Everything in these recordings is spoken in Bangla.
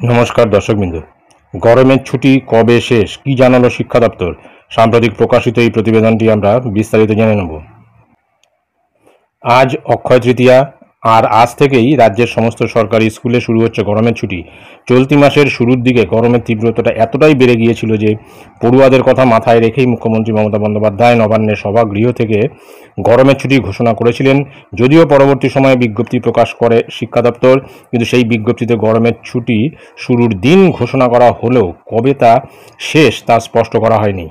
নমস্কার দর্শকবৃন্দ। গরমের ছুটি কবে শেষ কি জানালো শিক্ষা দপ্তর? সাম্প্রতিক প্রকাশিত এই প্রতিবেদনটি আমরা বিস্তারিত জেনে নেব। আজ অক্ষয় তৃতীয়া, আর আজ থেকেই রাজ্যের সমস্ত সরকারি স্কুলে শুরু হচ্ছে গরমের ছুটি। চলতি মাসের শুরুর দিকে গরমের তীব্রতাটা এতটাই বেড়ে গিয়েছিল যে পড়ুয়াদের কথা মাথায় রেখেই মুখ্যমন্ত্রী মমতা বন্দ্যোপাধ্যায় নবান্নের সভাগৃহ থেকে গরমের ছুটি ঘোষণা করেছিলেন। যদিও পরবর্তী সময়ে বিজ্ঞপ্তি প্রকাশ করে শিক্ষা দপ্তর, কিন্তু সেই বিজ্ঞপ্তিতে গরমের ছুটি শুরুর দিন ঘোষণা করা হলেও কবে তা শেষ তা স্পষ্ট করা হয়নি।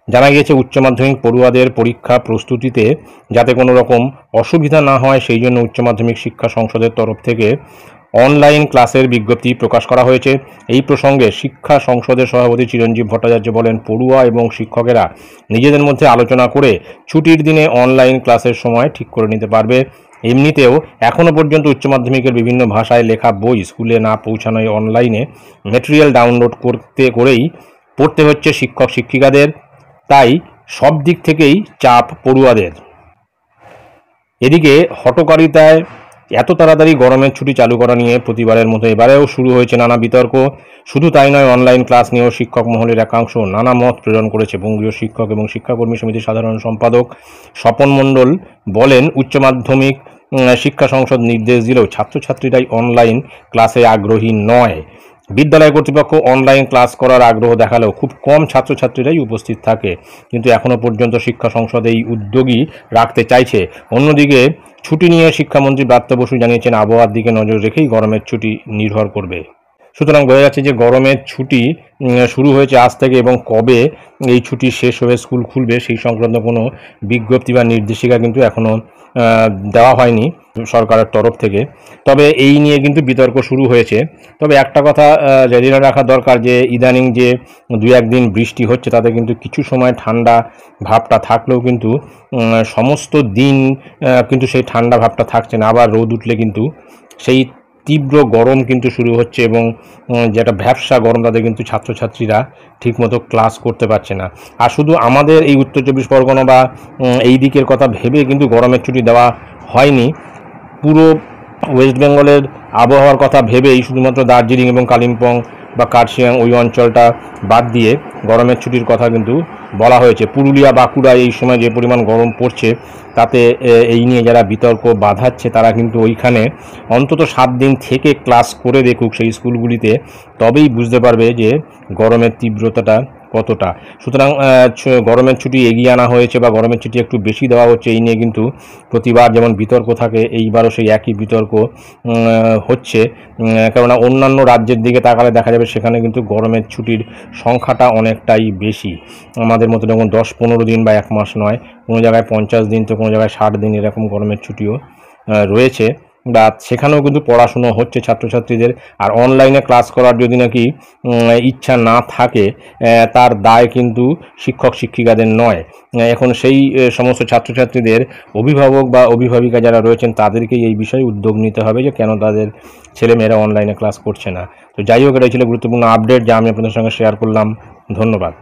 জানা গিয়েছে উচ্চ মাধ্যমিক পড়ুয়াদের পরীক্ষা প্রস্তুতিতে যাতে কোনো রকম অসুবিধা না হয় সেই জন্য উচ্চ মাধ্যমিক শিক্ষা সংসদের তরফ থেকে অনলাইন ক্লাসের বিজ্ঞপ্তি প্রকাশ করা হয়েছে। এই প্রসঙ্গে শিক্ষা সংসদের সভাপতি চিরঞ্জীব ভট্টাচার্য বলেন, পড়ুয়া এবং শিক্ষকেরা নিজেদের মধ্যে আলোচনা করে ছুটির দিনে অনলাইন ক্লাসের সময় ঠিক করে নিতে পারবে। এমনিতেও এখনও পর্যন্ত উচ্চ মাধ্যমিকের বিভিন্ন ভাষায় লেখা বই স্কুলে না পৌঁছানোয় অনলাইনে ম্যাটেরিয়াল ডাউনলোড করেই পড়তে হচ্ছে শিক্ষক শিক্ষিকাদের। তাই সব দিক থেকেই চাপ পড়ুয়াদের। এদিকে হঠকারিতায় এত তাড়াতাড়ি গরমের ছুটি চালু করা নিয়ে প্রতিবারের মতো এবারেও শুরু হয়েছে নানা বিতর্ক। শুধু তাই নয়, অনলাইন ক্লাস নিয়েও শিক্ষক মহলের একাংশ নানা মত প্রেরণ করেছে। বঙ্গীয় শিক্ষক এবং শিক্ষাকর্মী সমিতির সাধারণ সম্পাদক স্বপন মণ্ডল বলেন, উচ্চ মাধ্যমিক শিক্ষা সংসদ নির্দেশ দিলেও ছাত্রছাত্রীরাই অনলাইন ক্লাসে আগ্রহী নয়। বিদ্যালয় কর্তৃপক্ষ অনলাইন ক্লাস করার আগ্রহ দেখালেও খুব কম ছাত্রছাত্রীরাই উপস্থিত থাকে, কিন্তু এখনও পর্যন্ত শিক্ষা সংসদ এই উদ্যোগই রাখতে চাইছে। অন্যদিকে ছুটি নিয়ে শিক্ষামন্ত্রী ব্রাত্য বসু জানিয়েছেন, আবহাওয়ার দিকে নজর রেখেই গরমের ছুটি নির্ভর করবে। সুতরাং বোঝা যাচ্ছে যে গরমের ছুটি শুরু হয়েছে আজ থেকে, এবং কবে এই ছুটি শেষ হয়ে স্কুল খুলবে সেই সংক্রান্ত কোনো বিজ্ঞপ্তি বা নির্দেশিকা কিন্তু এখনও দেওয়া হয়নি সরকারের তরফ থেকে। তবে এই নিয়ে কিন্তু বিতর্ক শুরু হয়েছে। তবে একটা কথা জেনে রাখা দরকার যে ইদানিং যে দু একদিন বৃষ্টি হচ্ছে তাতে কিন্তু কিছু সময় ঠান্ডা ভাবটা থাকলেও কিন্তু সমস্ত দিন কিন্তু সেই ঠান্ডা ভাবটা থাকছে না। আবার রোদ উঠলে কিন্তু সেই তীব্র গরম কিন্তু শুরু হচ্ছে, এবং যেটা ভ্যাপসা গরম তাতে কিন্তু ছাত্রছাত্রীরা ঠিকমতো ক্লাস করতে পারছে না। আর শুধু আমাদের এই উত্তর চব্বিশ পরগনা বা এই দিকের কথা ভেবে কিন্তু গরমের ছুটি দেওয়া হয়নি। পুরো ওয়েস্ট বেঙ্গলের আবহাওয়ার কথা ভেবেই শুধুমাত্র দার্জিলিং এবং কালিম্পং বা কার্শিয়াং ওই অঞ্চলটা বাদ দিয়ে গরমের ছুটির কথা কিন্তু বলা হয়েছে। পুরুলিয়া বাঁকুড়ায় এই সময় যে পরিমাণ গরম পড়ছে তাতে এই নিয়ে যারা বিতর্ক বাঁধাচ্ছে তারা কিন্তু ওইখানে অন্তত 7 দিন থেকে ক্লাস করে দেখুক সেই স্কুলগুলিতে, তবেই বুঝতে পারবে যে গরমের তীব্রতাটা কতটা। সুতরাং গরমের ছুটি এগিয়ে আনা হয়েছে বা গরমের ছুটি একটু বেশি দেওয়া হচ্ছে, এই নিয়ে কিন্তু প্রতিবার যেমন বিতর্ক থাকে এইবারও সেই একই বিতর্ক হচ্ছে। কেননা অন্যান্য রাজ্যের দিকে তাকালে দেখা যাবে সেখানে কিন্তু গরমের ছুটির সংখ্যাটা অনেকটাই বেশি। আমাদের মতো যেমন 10-15 দিন বা 1 মাস নয়, কোনো জায়গায় 50 দিন তো কোনো জায়গায় 60 দিন এরকম গরমের ছুটিও রয়েছে। বা সেখানেও কিন্তু পড়াশুনো হচ্ছে ছাত্রছাত্রীদের। আর অনলাইনে ক্লাস করার যদি নাকি ইচ্ছা না থাকে তার দায় কিন্তু শিক্ষক শিক্ষিকাদের নয়। এখন সেই সমস্ত ছাত্রছাত্রীদের অভিভাবক বা অভিভাবিকা যারা রয়েছেন তাদেরকেই এই বিষয়ে উদ্যোগ নিতে হবে যে কেন তাদের ছেলেমেয়েরা অনলাইনে ক্লাস করছে না। তো যাই হোক, এটাই ছিল গুরুত্বপূর্ণ আপডেট যা আমি আপনাদের সঙ্গে শেয়ার করলাম। ধন্যবাদ।